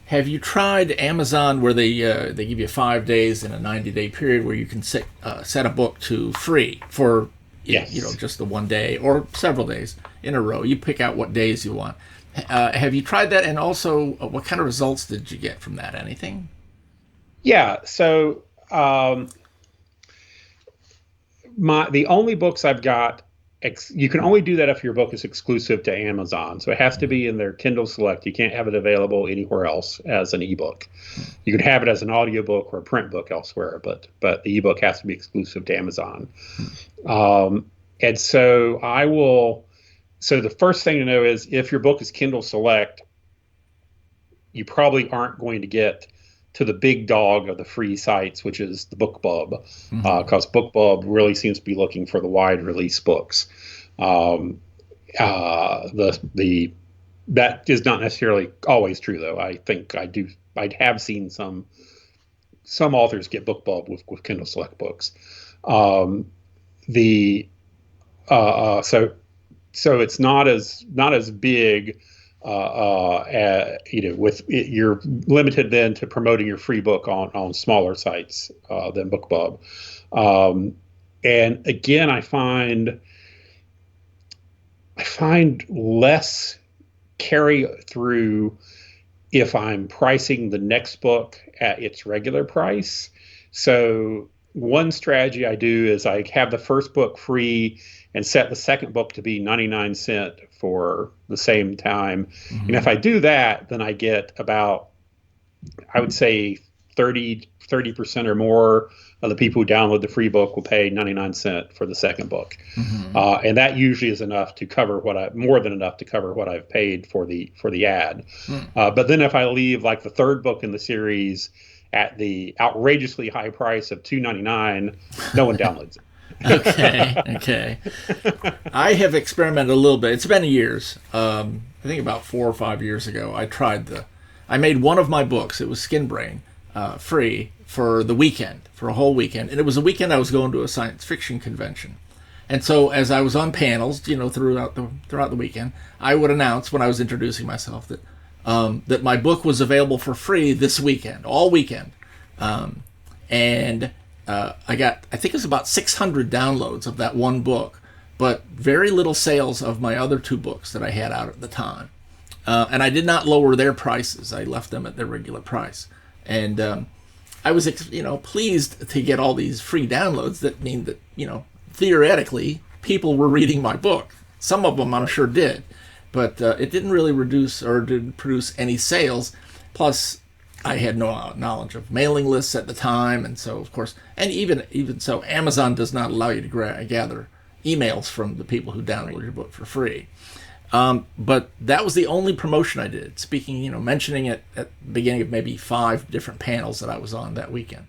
Have you tried Amazon where they give you 5 days in a 90-day period where you can set a book to free for Yes. just the one day or several days in a row? You pick out what days you want. Have you tried that? And also, what kind of results did you get from that? Anything? Yeah. So the only books I've got, you can only do that if your book is exclusive to Amazon. So it has to be in their Kindle Select. You can't have it available anywhere else as an ebook. You can have it as an audiobook or a print book elsewhere, but the ebook has to be exclusive to Amazon. And so I will. So the first thing to know is if your book is Kindle Select, you probably aren't going to get to the big dog of the free sites, which is the BookBub, because BookBub really seems to be looking for the wide release books. That is not necessarily always true, though. I think I have seen some authors get BookBub with Kindle Select books. So it's not as big. You're limited then to promoting your free book on smaller sites than BookBub. And again, I find less carry through if I'm pricing the next book at its regular price. So one strategy I do is I have the first book free and set the second book to be 99 cents for the same time. And if I do that, then I get about, I would say 30% or more of the people who download the free book will pay 99 cents for the second book. And that usually is enough to cover more than enough to cover what I've paid for the ad. But then if I leave like the third book in the series at the outrageously high price of $2.99, no one downloads it. Okay. I have experimented a little bit. It's been years. I think about 4 or 5 years ago, I made one of my books. It was Skin Brain, free for the weekend, for a whole weekend. And it was a weekend I was going to a science fiction convention. And so as I was on panels, throughout the weekend, I would announce when I was introducing myself that my book was available for free this weekend, all weekend. I think it was about 600 downloads of that one book, but very little sales of my other 2 books that I had out at the time. And I did not lower their prices. I left them at their regular price. And I was, pleased to get all these free downloads that mean that, theoretically, people were reading my book. Some of them I'm sure did, but it didn't really didn't produce any sales. Plus, I had no knowledge of mailing lists at the time, and so, of course, and even so, Amazon does not allow you to gather emails from the people who download your book for free. But that was the only promotion I did, speaking, mentioning it at the beginning of maybe 5 different panels that I was on that weekend.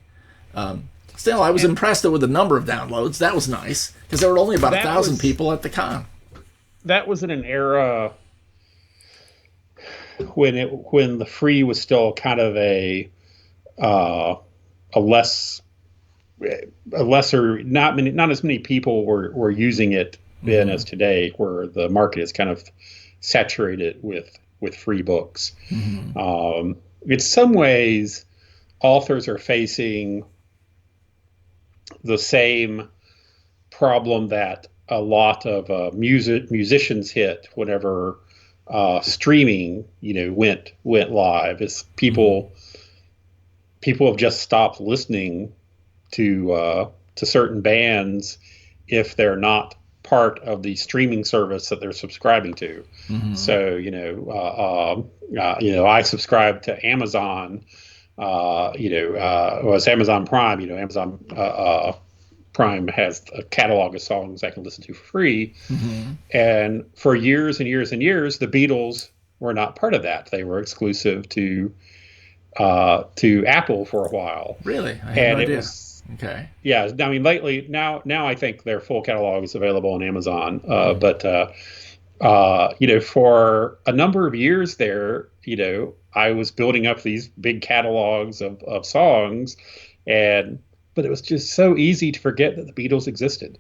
Still, I was impressed with the number of downloads. That was nice, because there were only about 1,000 people at the con. That was in an era when the free was still kind of a lesser, not as many people were using it then as today, where the market is kind of saturated with free books. In some ways, authors are facing the same problem that a lot of musicians hit whenever streaming, went live. Is people have just stopped listening to certain bands if they're not part of the streaming service that they're subscribing to. So I subscribe to Amazon. It's Amazon Prime. Amazon Prime has a catalog of songs I can listen to for free. And for years and years and years, the Beatles were not part of that. They were exclusive to Apple for a while. Really? I had no idea. Okay. Yeah. I mean, lately, now I think their full catalog is available on Amazon. But for a number of years there, I was building up these big catalogs of songs, but it was just so easy to forget that the Beatles existed.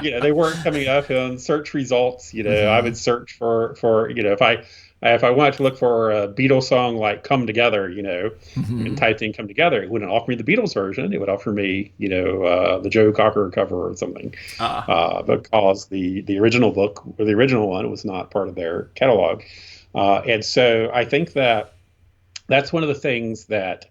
They weren't coming up in search results. I would search for if if I wanted to look for a Beatles song like "Come Together," and Hmm. typed in "Come Together," it wouldn't offer me the Beatles version. It would offer me, the Joe Cocker cover or something, Ah, because the original book or the original one was not part of their catalog. And so I think that's one of the things that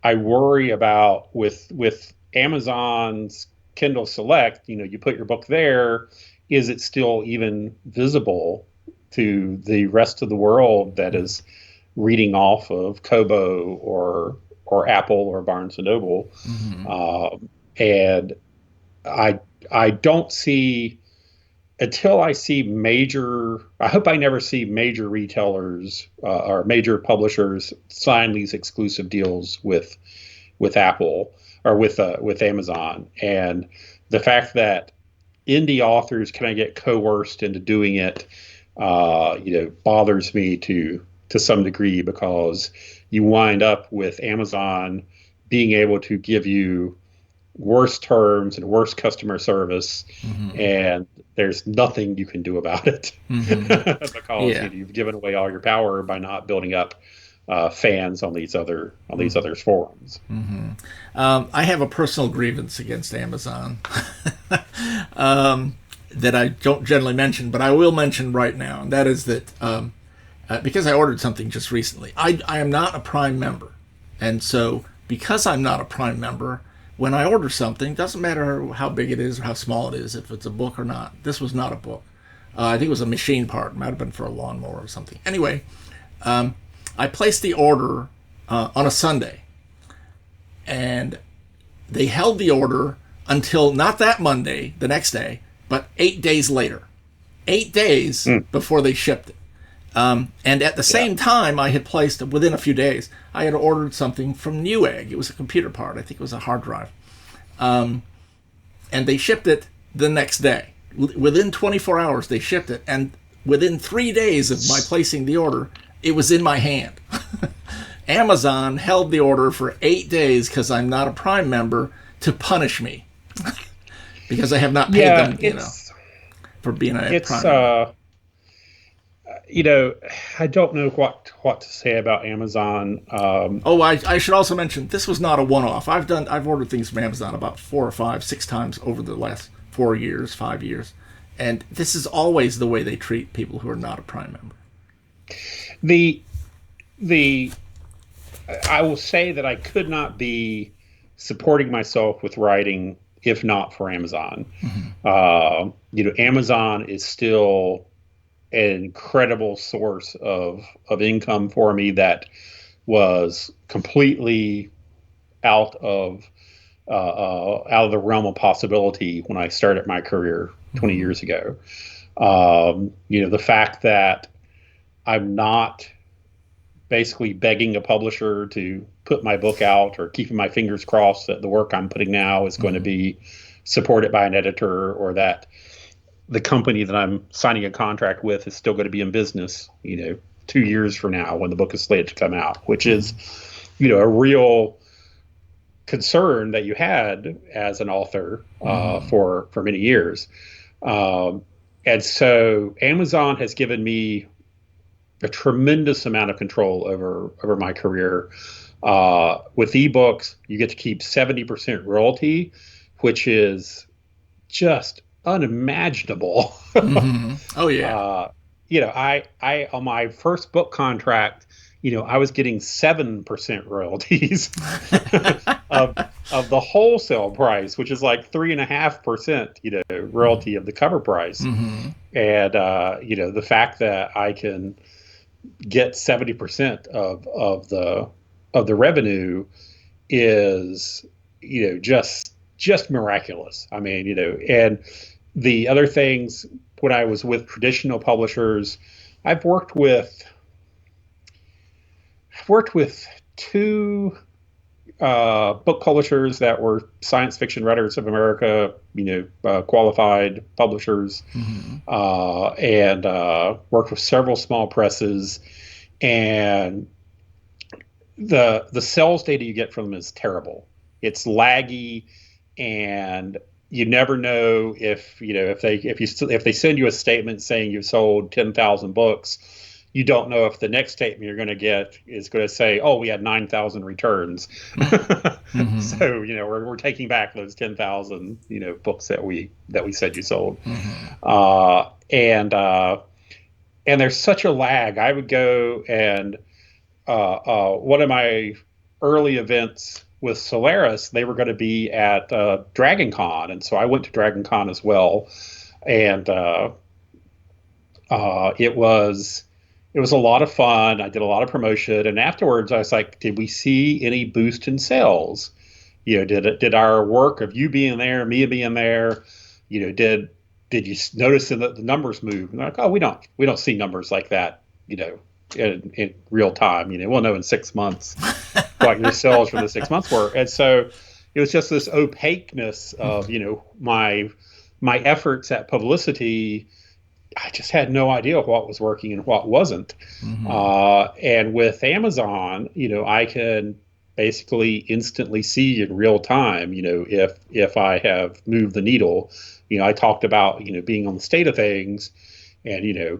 I worry about with Amazon's Kindle Select. You put your book there. Is it still even visible to the rest of the world that is reading off of Kobo or Apple or Barnes and Noble? hmm. And I don't see, until I see major. I hope I never see major retailers or major publishers sign these exclusive deals with Apple or with Amazon. And the fact that indie authors kind of get coerced into doing it, bothers me to some degree, because you wind up with Amazon being able to give you worse terms and worse customer service, Hmm. and there's nothing you can do about it Hmm. because Yeah. you've given away all your power by not building up fans on these Hmm. other forums. Hmm. I have a personal grievance against Amazon that I don't generally mention, but I will mention right now, and that is that because I ordered something just recently, I am not a Prime member, and so because I'm not a Prime member, when I order something, doesn't matter how big it is or how small it is, if it's a book or not. This was not a book. I think it was a machine part. It might have been for a lawnmower or something. Anyway, I placed the order on a Sunday, and they held the order until not that Monday, the next day, but 8 days later. 8 days Mm, before they shipped it. And at the yeah. same time, I had placed, within a few days, I had ordered something from Newegg. It was a computer part. I think it was a hard drive. And they shipped it the next day. Within 24 hours, they shipped it. And within 3 days of my placing the order, it was in my hand. Amazon held the order for 8 days because I'm not a Prime member to punish me because I have not paid Yeah, them, for being a it's Prime member. you know, I don't know what to say about Amazon. Oh, I should also mention this was not a one-off. I've ordered things from Amazon about 4 or 5, 6 times over the last 4 years, 5 years, and this is always the way they treat people who are not a Prime member. The the I will say that I could not be supporting myself with writing if not for Amazon. Mm-hmm. Amazon is still an incredible source of income for me that was completely out of out of the realm of possibility when I started my career 20 Mm-hmm. years ago. The fact that I'm not basically begging a publisher to put my book out or keeping my fingers crossed that the work I'm putting now is going to Mm-hmm. be supported by an editor, or that the company that I'm signing a contract with is still going to be in business, 2 years from now when the book is slated to come out, which is, a real concern that you had as an author Mm-hmm. for many years. Um, and so Amazon has given me a tremendous amount of control over my career. With ebooks, you get to keep 70% royalty, which is just unimaginable. Mm-hmm. Oh yeah. uh, I on my first book contract, I was getting 7% royalties of of the wholesale price, which is like 3.5%, royalty of the cover price. Mm-hmm. And the fact that I can get 70% of the revenue is, just miraculous. I mean, and the other things, when I was with traditional publishers, I've worked with I've worked with two book publishers that were Science Fiction Writers of America, qualified publishers, Mm-hmm. and worked with several small presses. And the sales data you get from them is terrible. It's laggy, and you never know if they send you a statement saying you've sold 10,000 books, you don't know if the next statement you're going to get is going to say, "Oh, we had 9,000 returns." Mm-hmm. So we're taking back those 10,000 books that we said you sold. Mm-hmm. And there's such a lag. I would go and one of my early events with Solaris, they were going to be at Dragon Con, and so I went to Dragon Con as well, and it was a lot of fun. I did a lot of promotion, and afterwards I was like, did we see any boost in sales? Did our work of you being there, me being there, did you notice that the numbers move? And they're like, oh, we don't see numbers like that, in real time. We'll know in 6 months what your sales for the 6 months were. And so it was just this opaqueness of my efforts at publicity. I just had no idea what was working and what wasn't. Mm-hmm. And with Amazon, I can basically instantly see in real time, if I have moved the needle. I talked about, being on the state of things, and,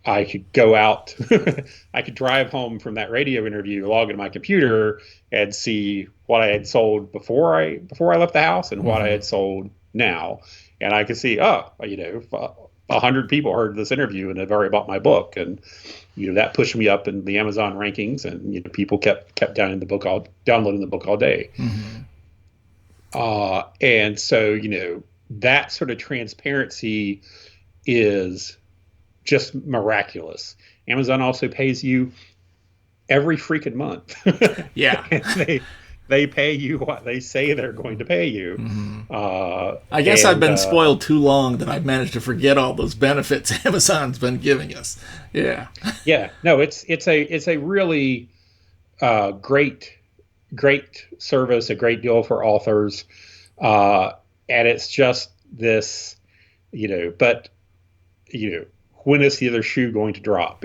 I could go out, I could drive home from that radio interview, log into my computer and see what I had sold before I left the house and what I had sold now. And I could see, 100 people heard this interview and have already bought my book. And, that pushed me up in the Amazon rankings, and, people kept downloading the book all day. Mm-hmm. And so, that sort of transparency is just miraculous. Amazon also pays you every freaking month. Yeah. They pay you what they say they're going to pay you. Mm-hmm. I guess I've been spoiled too long that I've managed to forget all those benefits Amazon's been giving us. Yeah. Yeah. No, it's a really great service, a great deal for authors. And it's just this, but when is the other shoe going to drop?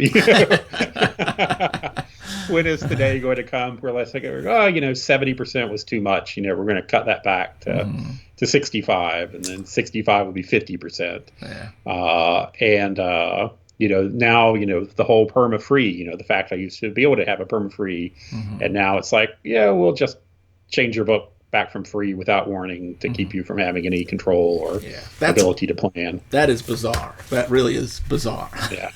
When is the day going to come where let's say, 70% was too much. We're going to cut that back to 65, and then 65 will be 50%. Yeah. Now, the whole perma-free, the fact I used to be able to have a perma-free, and now it's like, we'll just change your book back from free without warning to keep you from having any control or ability to plan. That is bizarre. That really is bizarre. Yeah.